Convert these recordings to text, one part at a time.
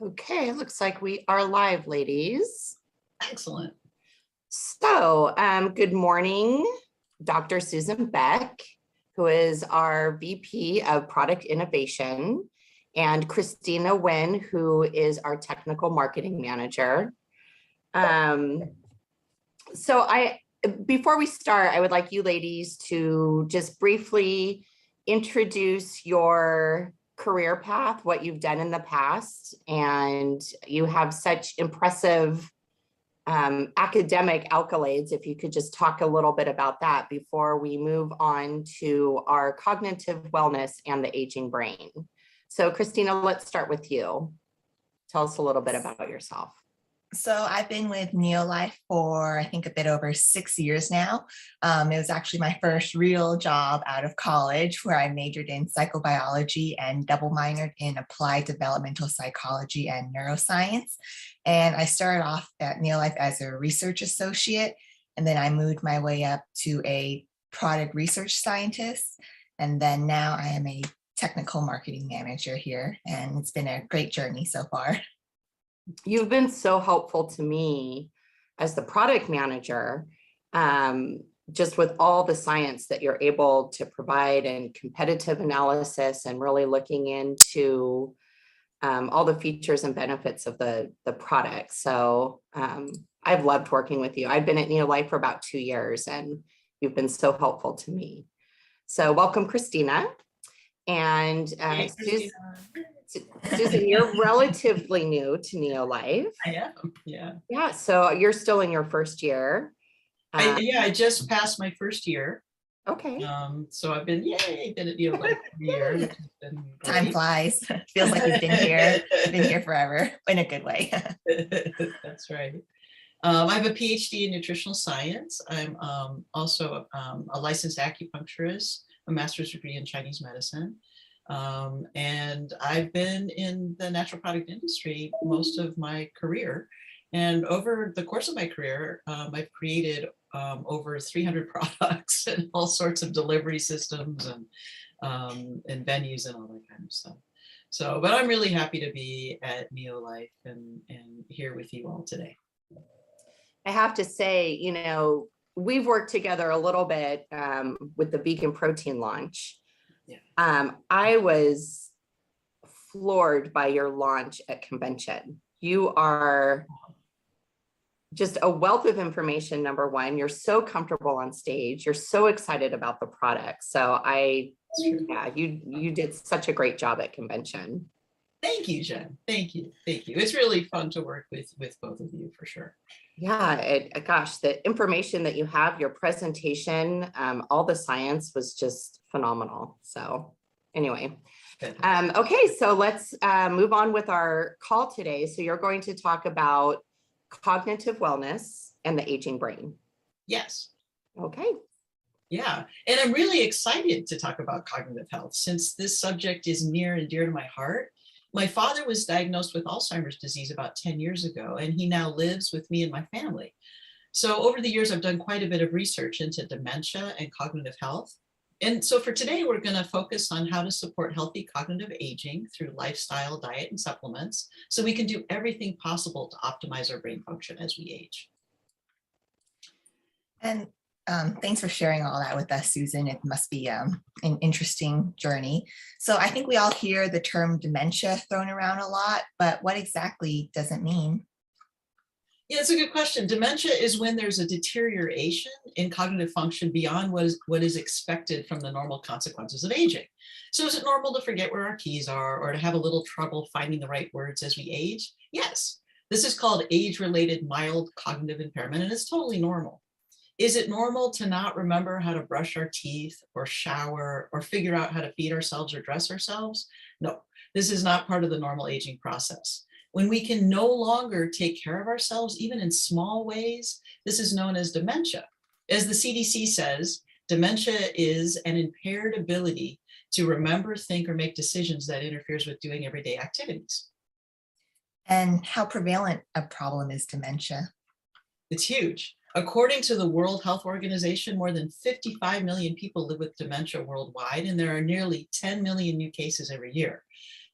Okay, looks like we are live, ladies. Excellent. So, good morning, Dr. Susan Beck, who is our VP of Product Innovation, and Christina Nguyen, who is our Technical Marketing Manager. Before we start, I would like you ladies to just briefly introduce your career path, what you've done in the past, and you have such impressive academic accolades. If you could just talk a little bit about that before we move on to our cognitive wellness and the aging brain. So Christina, let's start with you. Tell us a little bit about yourself. So I've been with Neolife for, I think, a bit over 6 years now. It was actually my first real job out of college, where I majored in psychobiology and double minored in applied developmental psychology and neuroscience. And I started off at Neolife as a research associate, and then I moved my way up to a product research scientist. And then now I am a technical marketing manager here, and it's been a great journey so far. You've been so helpful to me as the product manager, just with all the science that you're able to provide and competitive analysis and really looking into all the features and benefits of the product. So I've loved working with you. I've been at Neolife for about 2 years and you've been so helpful to me. So welcome, Christina. And Hey, Christina. Susan, you're relatively new to Neolife. I am, yeah. Yeah, so you're still in your first year. I just passed my first year. Okay. So I've been at Neolife for a year, which has been great. Time flies. Feels like you've been here forever, in a good way. That's right. I have a PhD in nutritional science. I'm also a licensed acupuncturist, a master's degree in Chinese medicine. And I've been in the natural product industry most of my career. And over the course of my career, I've created over 300 products and all sorts of delivery systems and venues and all that kind of stuff. So, but I'm really happy to be at Neolife and here with you all today. I have to say, we've worked together a little bit with the vegan protein launch. Yeah. I was floored by your launch at convention. You are just a wealth of information, number one. You're so comfortable on stage. You're so excited about the product. So you did such a great job at convention. Thank you, Jen. Thank you. Thank you. It's really fun to work with both of you for sure. Yeah, gosh, the information that you have, your presentation, all the science was just phenomenal. So anyway, okay, so let's move on with our call today. So you're going to talk about cognitive wellness and the aging brain. Yes. Okay. Yeah, and I'm really excited to talk about cognitive health since this subject is near and dear to my heart. My father was diagnosed with Alzheimer's disease about 10 years ago, and he now lives with me and my family. So over the years, I've done quite a bit of research into dementia and cognitive health. And so for today, we're going to focus on how to support healthy cognitive aging through lifestyle, diet, and supplements, so we can do everything possible to optimize our brain function as we age. And thanks for sharing all that with us, Susan. It must be an interesting journey. So I think we all hear the term dementia thrown around a lot, but what exactly does it mean? Yeah, it's a good question. Dementia is when there's a deterioration in cognitive function beyond what is expected from the normal consequences of aging. So is it normal to forget where our keys are or to have a little trouble finding the right words as we age? Yes. This is called age-related mild cognitive impairment, and it's totally normal. Is it normal to not remember how to brush our teeth or shower or figure out how to feed ourselves or dress ourselves? No, this is not part of the normal aging process. When we can no longer take care of ourselves, even in small ways, this is known as dementia. As the CDC says, dementia is an impaired ability to remember, think, or make decisions that interferes with doing everyday activities. And how prevalent a problem is dementia? It's huge. According to the World Health Organization, more than 55 million people live with dementia worldwide, and there are nearly 10 million new cases every year.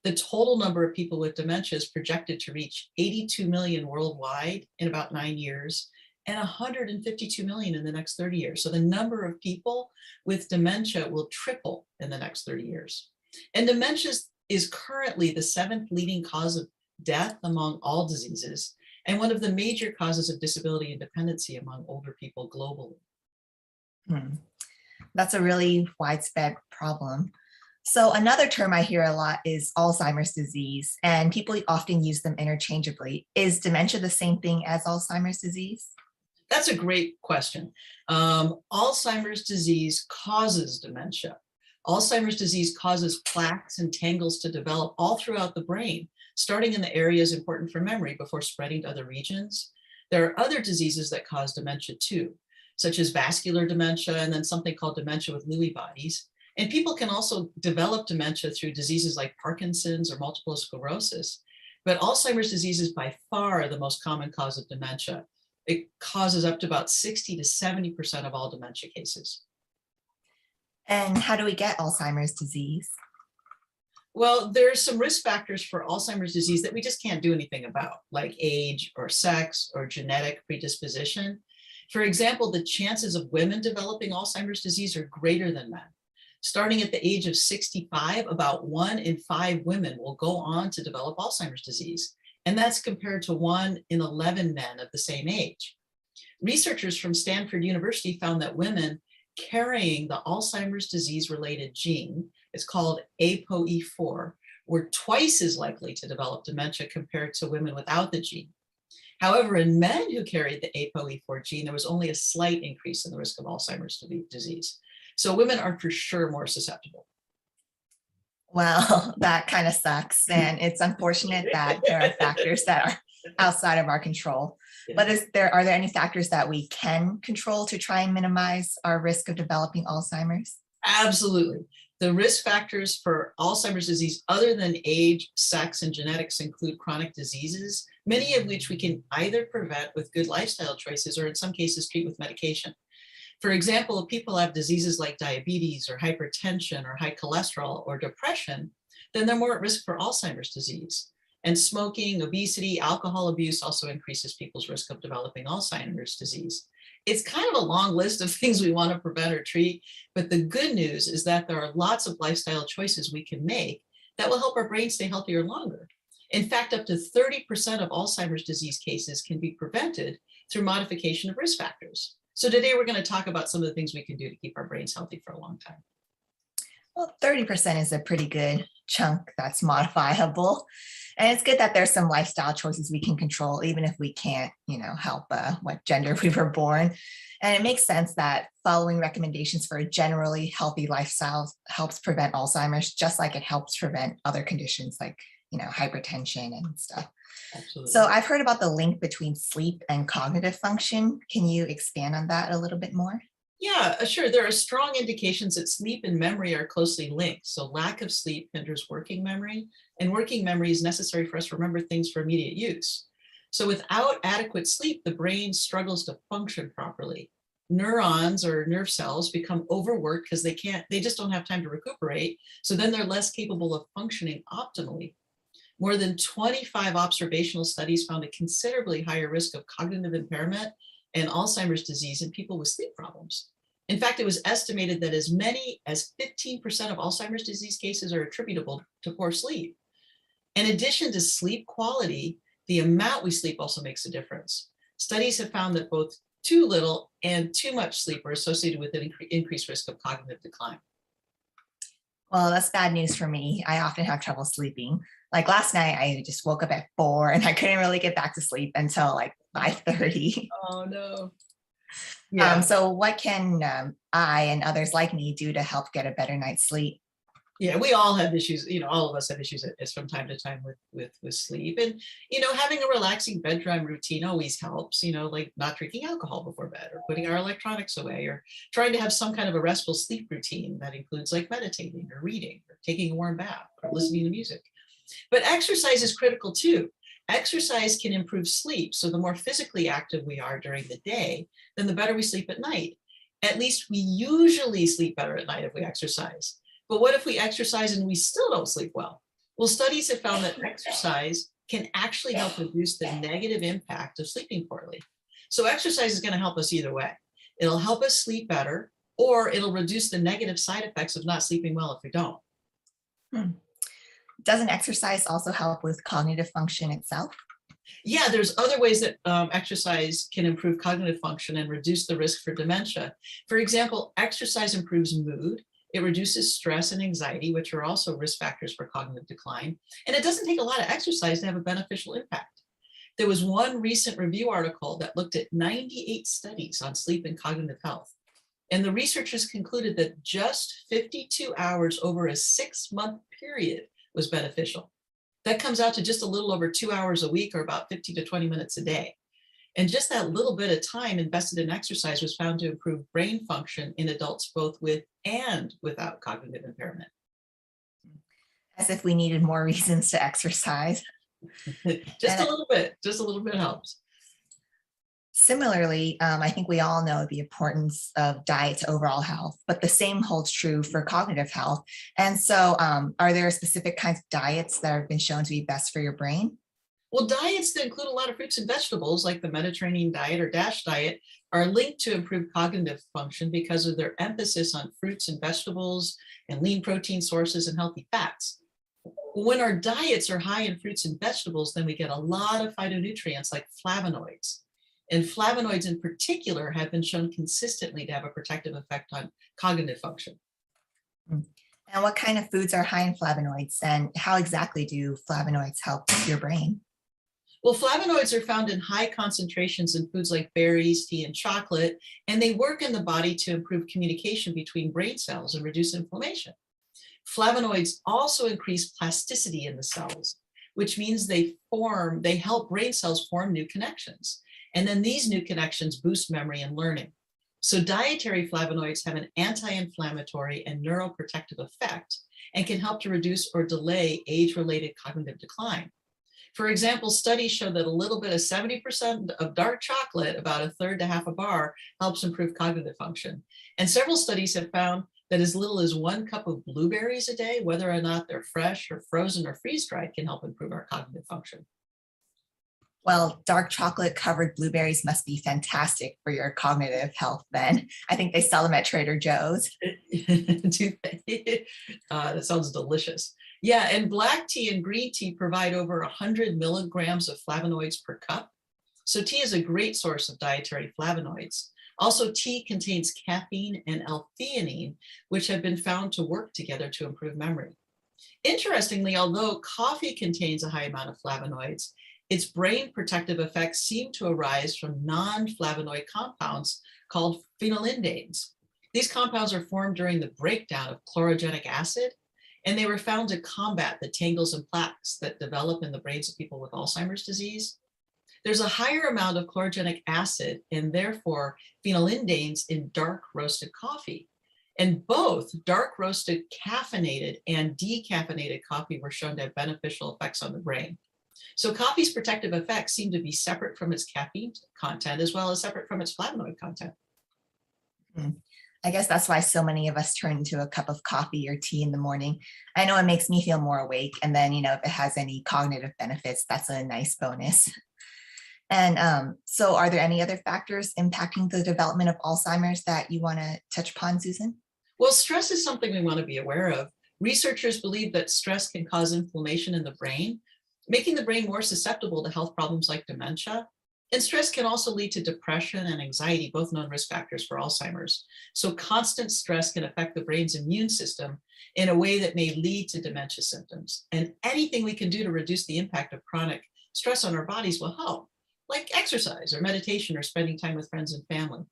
The total number of people with dementia is projected to reach 82 million worldwide in about 9 years and 152 million in the next 30 years. So the number of people with dementia will triple in the next 30 years. And dementia is currently the 7th leading cause of death among all diseases and one of the major causes of disability and dependency among older people globally. That's a really widespread problem. So another term I hear a lot is Alzheimer's disease, and people often use them interchangeably. Is dementia the same thing as Alzheimer's disease? That's a great question. Alzheimer's disease causes dementia. Alzheimer's disease causes plaques and tangles to develop all throughout the brain, starting in the areas important for memory before spreading to other regions. There are other diseases that cause dementia too, such as vascular dementia and then something called dementia with Lewy bodies. And people can also develop dementia through diseases like Parkinson's or multiple sclerosis. But Alzheimer's disease is by far the most common cause of dementia. It causes up to about 60 to 70% of all dementia cases. And how do we get Alzheimer's disease? Well, there's some risk factors for Alzheimer's disease that we just can't do anything about, like age or sex or genetic predisposition. For example, the chances of women developing Alzheimer's disease are greater than men. Starting at the age of 65, about 1 in 5 women will go on to develop Alzheimer's disease. And that's compared to 1 in 11 men of the same age. Researchers from Stanford University found that women carrying the Alzheimer's disease-related gene, it's called ApoE4, were twice as likely to develop dementia compared to women without the gene. However, in men who carried the ApoE4 gene, there was only a slight increase in the risk of Alzheimer's disease. So women are for sure more susceptible. Well, that kind of sucks. And it's unfortunate that there are factors that are outside of our control. But are there any factors that we can control to try and minimize our risk of developing Alzheimer's? Absolutely. The risk factors for Alzheimer's disease, other than age, sex, and genetics, include chronic diseases, many of which we can either prevent with good lifestyle choices or in some cases treat with medication. For example, if people have diseases like diabetes or hypertension or high cholesterol or depression, then they're more at risk for Alzheimer's disease. And smoking, obesity, alcohol abuse also increases people's risk of developing Alzheimer's disease. It's kind of a long list of things we want to prevent or treat, but the good news is that there are lots of lifestyle choices we can make that will help our brain stay healthier longer. In fact, up to 30% of Alzheimer's disease cases can be prevented through modification of risk factors. So today we're going to talk about some of the things we can do to keep our brains healthy for a long time. Well, 30% is a pretty good chunk that's modifiable. And it's good that there's some lifestyle choices we can control, even if we can't, help what gender we were born. And it makes sense that following recommendations for a generally healthy lifestyle helps prevent Alzheimer's, just like it helps prevent other conditions like, hypertension and stuff. Absolutely. So I've heard about the link between sleep and cognitive function. Can you expand on that a little bit more? Yeah, sure. There are strong indications that sleep and memory are closely linked. So lack of sleep hinders working memory, and working memory is necessary for us to remember things for immediate use. So without adequate sleep, the brain struggles to function properly. Neurons or nerve cells become overworked because they just don't have time to recuperate. So then they're less capable of functioning optimally. More than 25 observational studies found a considerably higher risk of cognitive impairment and Alzheimer's disease in people with sleep problems. In fact, it was estimated that as many as 15% of Alzheimer's disease cases are attributable to poor sleep. In addition to sleep quality, the amount we sleep also makes a difference. Studies have found that both too little and too much sleep are associated with an increased risk of cognitive decline. Well, that's bad news for me. I often have trouble sleeping. Like last night, I just woke up at 4 and I couldn't really get back to sleep until like 5:30. Oh no. Yeah. So what can I and others like me do to help get a better night's sleep? Yeah, we all have issues, all of us have issues from time to time with sleep. And, having a relaxing bedtime routine always helps, like not drinking alcohol before bed or putting our electronics away or trying to have some kind of a restful sleep routine that includes like meditating or reading or taking a warm bath or listening to music. But exercise is critical too. Exercise can improve sleep. So the more physically active we are during the day, then the better we sleep at night. At least we usually sleep better at night if we exercise. But what if we exercise and we still don't sleep well? Well, studies have found that exercise can actually help reduce the negative impact of sleeping poorly. So exercise is going to help us either way. It'll help us sleep better, or it'll reduce the negative side effects of not sleeping well if we don't. Doesn't exercise also help with cognitive function itself? Yeah, there's other ways that exercise can improve cognitive function and reduce the risk for dementia. For example, exercise improves mood. It reduces stress and anxiety, which are also risk factors for cognitive decline. And it doesn't take a lot of exercise to have a beneficial impact. There was one recent review article that looked at 98 studies on sleep and cognitive health. And the researchers concluded that just 52 hours over a 6-month period was beneficial. That comes out to just a little over 2 hours a week, or about 15 to 20 minutes a day. And just that little bit of time invested in exercise was found to improve brain function in adults both with and without cognitive impairment. As if we needed more reasons to exercise. Just a little bit helps. Similarly, I think we all know the importance of diet to overall health, but the same holds true for cognitive health. And so are there specific kinds of diets that have been shown to be best for your brain? Well, diets that include a lot of fruits and vegetables, like the Mediterranean diet or DASH diet, are linked to improved cognitive function because of their emphasis on fruits and vegetables and lean protein sources and healthy fats. When our diets are high in fruits and vegetables, then we get a lot of phytonutrients like flavonoids. And flavonoids in particular have been shown consistently to have a protective effect on cognitive function. And what kind of foods are high in flavonoids, and how exactly do flavonoids help your brain? Well, flavonoids are found in high concentrations in foods like berries, tea, and chocolate, and they work in the body to improve communication between brain cells and reduce inflammation. Flavonoids also increase plasticity in the cells, which means they help brain cells form new connections. And then these new connections boost memory and learning. So dietary flavonoids have an anti-inflammatory and neuroprotective effect and can help to reduce or delay age-related cognitive decline. For example, studies show that a little bit of 70% of dark chocolate, about a third to half a bar, helps improve cognitive function. And several studies have found that as little as 1 cup of blueberries a day, whether or not they're fresh or frozen or freeze-dried, can help improve our cognitive function. Well, dark chocolate covered blueberries must be fantastic for your cognitive health then. I think they sell them at Trader Joe's. That sounds delicious. Yeah, and black tea and green tea provide over 100 milligrams of flavonoids per cup. So tea is a great source of dietary flavonoids. Also, tea contains caffeine and L-theanine, which have been found to work together to improve memory. Interestingly, although coffee contains a high amount of flavonoids, its brain protective effects seem to arise from non-flavonoid compounds called phenylendanes. These compounds are formed during the breakdown of chlorogenic acid, and they were found to combat the tangles and plaques that develop in the brains of people with Alzheimer's disease. There's a higher amount of chlorogenic acid and therefore phenylendanes in dark roasted coffee. And both dark roasted caffeinated and decaffeinated coffee were shown to have beneficial effects on the brain. So coffee's protective effects seem to be separate from its caffeine content as well as separate from its flavonoid content. I guess that's why so many of us turn to a cup of coffee or tea in the morning. I know it makes me feel more awake. And then, if it has any cognitive benefits, that's a nice bonus. And so are there any other factors impacting the development of Alzheimer's that you want to touch upon, Susan? Well, stress is something we want to be aware of. Researchers believe that stress can cause inflammation in the brain, making the brain more susceptible to health problems like dementia. And stress can also lead to depression and anxiety, both known risk factors for Alzheimer's. So constant stress can affect the brain's immune system in a way that may lead to dementia symptoms. And anything we can do to reduce the impact of chronic stress on our bodies will help, like exercise or meditation or spending time with friends and family.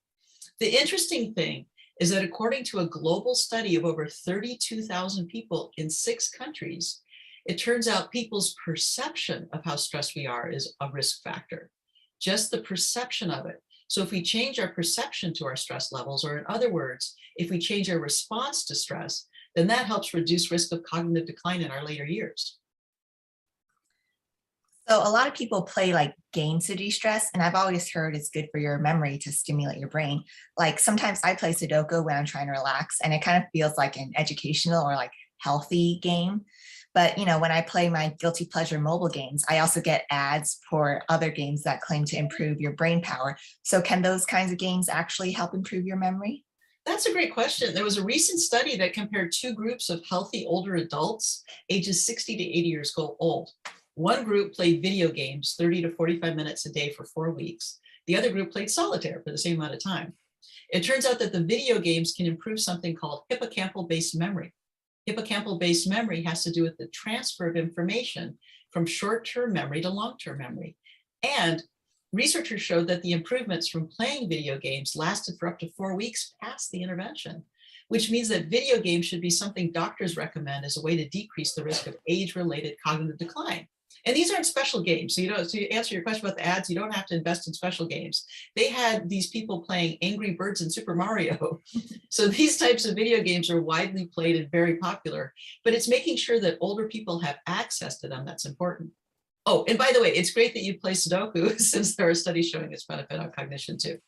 The interesting thing is that according to a global study of over 32,000 people in 6 countries, it turns out people's perception of how stressed we are is a risk factor. Just the perception of it. So if we change our perception to our stress levels, or in other words, if we change our response to stress, then that helps reduce risk of cognitive decline in our later years. So a lot of people play like games to de-stress, and I've always heard it's good for your memory to stimulate your brain. Like sometimes I play Sudoku when I'm trying to relax, and it kind of feels like an educational or like healthy game. But when I play my guilty pleasure mobile games, I also get ads for other games that claim to improve your brain power. So can those kinds of games actually help improve your memory? That's a great question. There was a recent study that compared two groups of healthy older adults, ages 60 to 80 years old. One group played video games 30 to 45 minutes a day for 4 weeks. The other group played solitaire for the same amount of time. It turns out that the video games can improve something called hippocampal-based memory. Hippocampal-based memory has to do with the transfer of information from short-term memory to long-term memory. And researchers showed that the improvements from playing video games lasted for up to 4 weeks past the intervention, which means that video games should be something doctors recommend as a way to decrease the risk of age-related cognitive decline. And these aren't special games. So to answer your question about the ads, you don't have to invest in special games. They had these people playing Angry Birds and Super Mario. So these types of video games are widely played and very popular, but it's making sure that older people have access to them that's important. Oh, and by the way, it's great that you play Sudoku since there are studies showing its benefit on cognition too.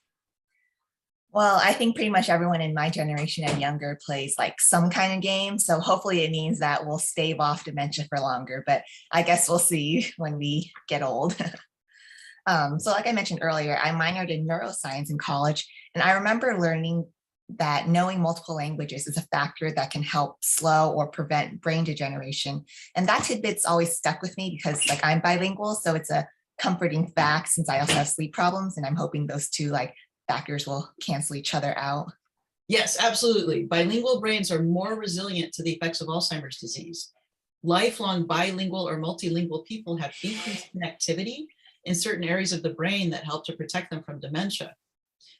Well, I think pretty much everyone in my generation and younger plays like some kind of game. So hopefully it means that we'll stave off dementia for longer, but I guess we'll see when we get old. So like I mentioned earlier, I minored in neuroscience in college, and I remember learning that knowing multiple languages is a factor that can help slow or prevent brain degeneration. And that tidbit's always stuck with me because like I'm bilingual, so it's a comforting fact since I also have sleep problems, and I'm hoping those two factors will cancel each other out. Yes, absolutely. Bilingual brains are more resilient to the effects of Alzheimer's disease. Lifelong bilingual or multilingual people have increased connectivity in certain areas of the brain that help to protect them from dementia.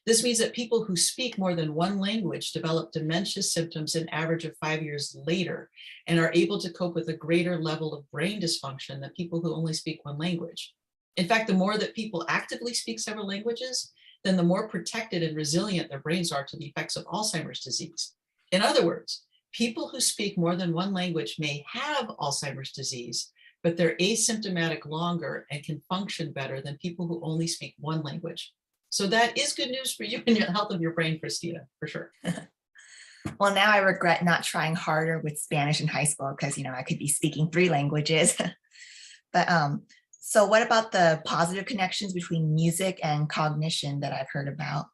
This means that people who speak more than one language develop dementia symptoms an average of 5 years later and are able to cope with a greater level of brain dysfunction than people who only speak one language. In fact, the more that people actively speak several languages, then the more protected and resilient their brains are to the effects of Alzheimer's disease. In other words, people who speak more than one language may have Alzheimer's disease, but they're asymptomatic longer and can function better than people who only speak one language. So that is good news for you and the health of your brain, Christina, for sure. Well, now I regret not trying harder with Spanish in high school because, I could be speaking 3 languages. But so what about the positive connections between music and cognition that I've heard about?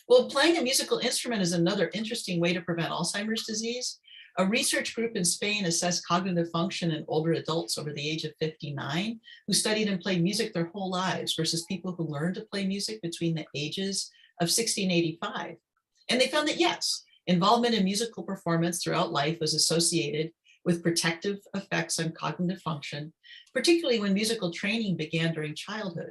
Well, playing a musical instrument is another interesting way to prevent Alzheimer's disease. A research group in Spain assessed cognitive function in older adults over the age of 59 who studied and played music their whole lives versus people who learned to play music between the ages of 60 and 85. And they found that yes, involvement in musical performance throughout life was associated with protective effects on cognitive function, particularly when musical training began during childhood.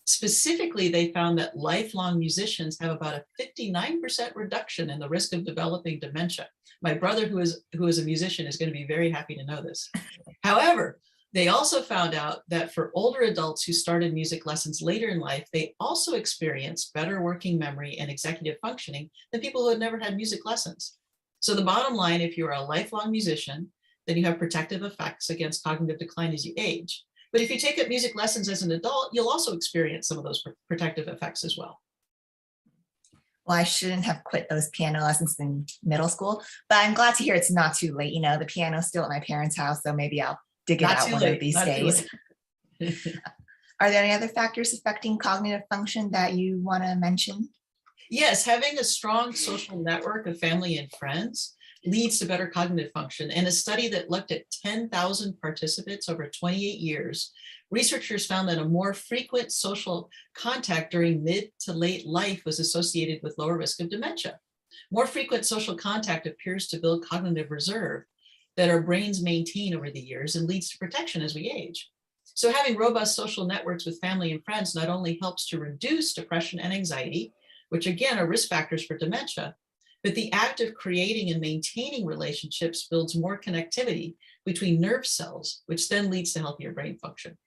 Specifically, they found that lifelong musicians have about a 59% reduction in the risk of developing dementia. My brother, who is a musician, is going to be very happy to know this. However, they also found out that for older adults who started music lessons later in life, they also experienced better working memory and executive functioning than people who had never had music lessons. So the bottom line, if you're a lifelong musician, then you have protective effects against cognitive decline as you age. But if you take up music lessons as an adult, you'll also experience some of those protective effects as well. Well, I shouldn't have quit those piano lessons in middle school, but I'm glad to hear it's not too late. The piano's still at my parents' house, so maybe I'll dig it out one of these days. Are there any other factors affecting cognitive function that you want to mention? Yes, having a strong social network of family and friends leads to better cognitive function. And a study that looked at 10,000 participants over 28 years, researchers found that a more frequent social contact during mid to late life was associated with lower risk of dementia. More frequent social contact appears to build cognitive reserve that our brains maintain over the years and leads to protection as we age. So having robust social networks with family and friends not only helps to reduce depression and anxiety, which again are risk factors for dementia, but the act of creating and maintaining relationships builds more connectivity between nerve cells, which then leads to healthier brain function.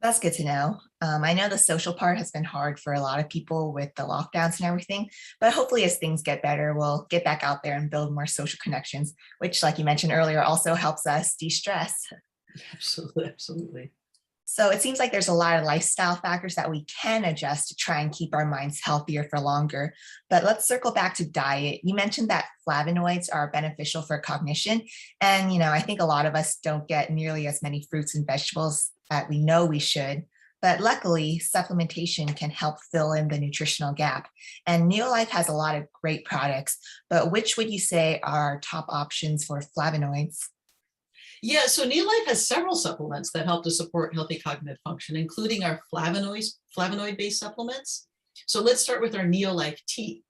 That's good to know. I know the social part has been hard for a lot of people with the lockdowns and everything, but hopefully as things get better, we'll get back out there and build more social connections, which like you mentioned earlier, also helps us de-stress. Absolutely, absolutely. So it seems like there's a lot of lifestyle factors that we can adjust to try and keep our minds healthier for longer. But let's circle back to diet. You mentioned that flavonoids are beneficial for cognition. And, I think a lot of us don't get nearly as many fruits and vegetables that we know we should. But luckily, supplementation can help fill in the nutritional gap. And Neolife has a lot of great products, but which would you say are top options for flavonoids? Yeah, so Neolife has several supplements that help to support healthy cognitive function, including our flavonoid-based supplements. So let's start with our Neolife tea.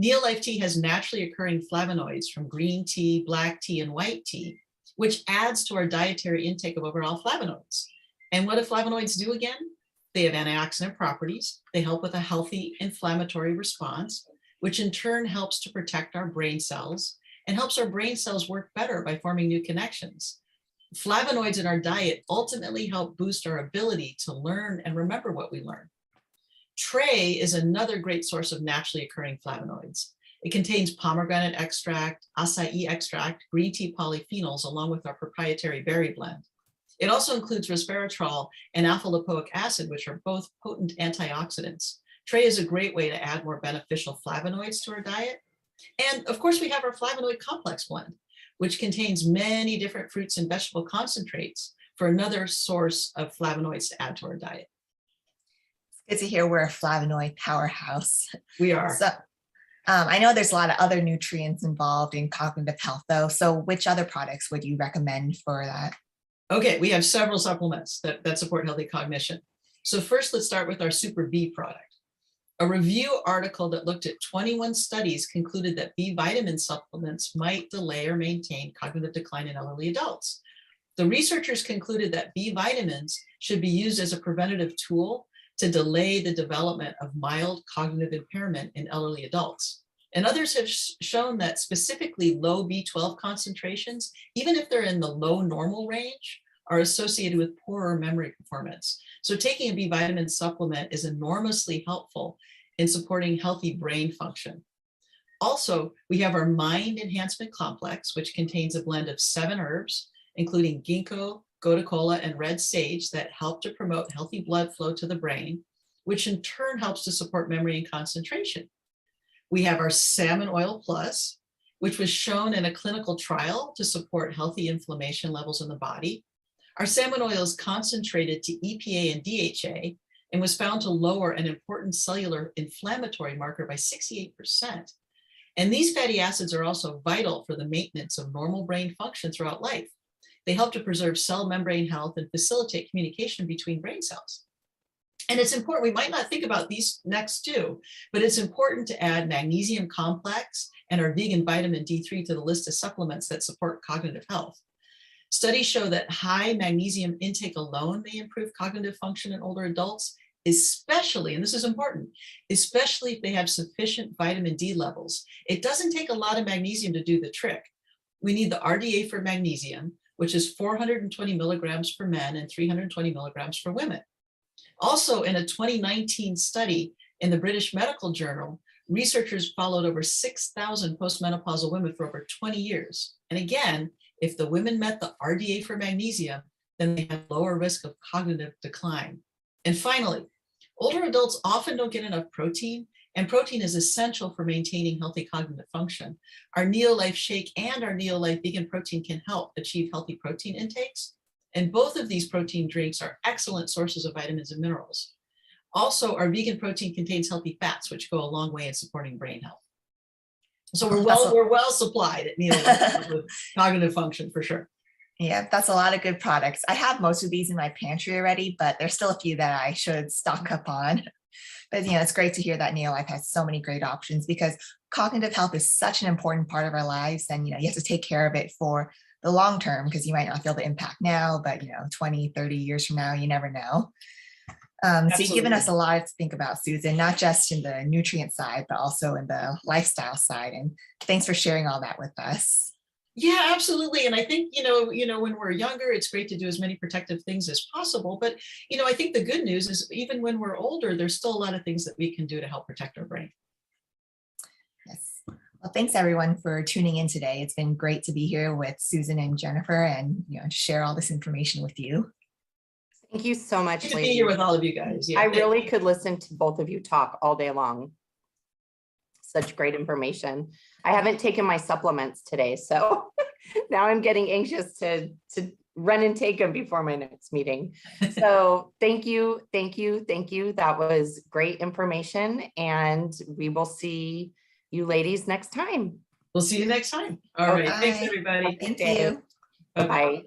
Neolife tea has naturally occurring flavonoids from green tea, black tea, and white tea, which adds to our dietary intake of overall flavonoids. And what do flavonoids do again? They have antioxidant properties. They help with a healthy inflammatory response, which in turn helps to protect our brain cells and helps our brain cells work better by forming new connections. Flavonoids in our diet ultimately help boost our ability to learn and remember what we learn. Tray is another great source of naturally occurring flavonoids. It contains pomegranate extract, acai extract, green tea polyphenols, along with our proprietary berry blend. It also includes resveratrol and alpha lipoic acid, which are both potent antioxidants. Tray is a great way to add more beneficial flavonoids to our diet. And of course, we have our flavonoid complex blend, which contains many different fruits and vegetable concentrates for another source of flavonoids to add to our diet. It's good to hear we're a flavonoid powerhouse. We are. So I know there's a lot of other nutrients involved in cognitive health, though. So which other products would you recommend for that? Okay, we have several supplements that support healthy cognition. So first, let's start with our Super B product. A review article that looked at 21 studies concluded that B vitamin supplements might delay or maintain cognitive decline in elderly adults. The researchers concluded that B vitamins should be used as a preventative tool to delay the development of mild cognitive impairment in elderly adults. And others have shown that specifically low B12 concentrations, even if they're in the low normal range, are associated with poorer memory performance. So taking a B vitamin supplement is enormously helpful in supporting healthy brain function. Also, we have our Mind Enhancement Complex, which contains a blend of 7 herbs, including ginkgo, gotu kola, and red sage that help to promote healthy blood flow to the brain, which in turn helps to support memory and concentration. We have our Salmon Oil Plus, which was shown in a clinical trial to support healthy inflammation levels in the body. Our salmon oil is concentrated to EPA and DHA and was found to lower an important cellular inflammatory marker by 68%. And these fatty acids are also vital for the maintenance of normal brain function throughout life. They help to preserve cell membrane health and facilitate communication between brain cells. And it's important, we might not think about these next two, but it's important to add magnesium complex and our vegan vitamin D3 to the list of supplements that support cognitive health. Studies show that high magnesium intake alone may improve cognitive function in older adults, especially, and this is important, especially if they have sufficient vitamin D levels. It doesn't take a lot of magnesium to do the trick. We need the RDA for magnesium, which is 420 milligrams for men and 320 milligrams for women. Also, in a 2019 study in the British Medical Journal, researchers followed over 6,000 postmenopausal women for over 20 years. And again, if the women met the RDA for magnesium, then they had lower risk of cognitive decline. And finally, older adults often don't get enough protein, and protein is essential for maintaining healthy cognitive function. Our Neolife Shake and our Neolife Vegan Protein can help achieve healthy protein intakes. And both of these protein drinks are excellent sources of vitamins and minerals. Also, our vegan protein contains healthy fats, which go a long way in supporting brain health. So we're well supplied at Neolife with cognitive function for sure. Yeah, that's a lot of good products. I have most of these in my pantry already, but there's still a few that I should stock up on. But it's great to hear that Neolife has so many great options because cognitive health is such an important part of our lives, and you have to take care of it for the long term because you might not feel the impact now, but 20, 30 years from now, you never know. So you've given us a lot to think about, Susan, not just in the nutrient side, but also in the lifestyle side. And thanks for sharing all that with us. Yeah, absolutely. And I think, when we're younger, it's great to do as many protective things as possible. But, I think the good news is even when we're older, there's still a lot of things that we can do to help protect our brain. Yes. Well, thanks everyone for tuning in today. It's been great to be here with Susan and Jennifer and to share all this information with you. Thank you so much, Good to be here with ladies. all of you guys. Yeah. I really could listen to both of you talk all day long. Such great information. I haven't taken my supplements today, so now I'm getting anxious to run and take them before my next meeting. So thank you, thank you, thank you. That was great information, and we will see you ladies next time. We'll see you next time. All right. Thanks, Bye. everybody. Thank Okay. you. Bye-bye. Bye.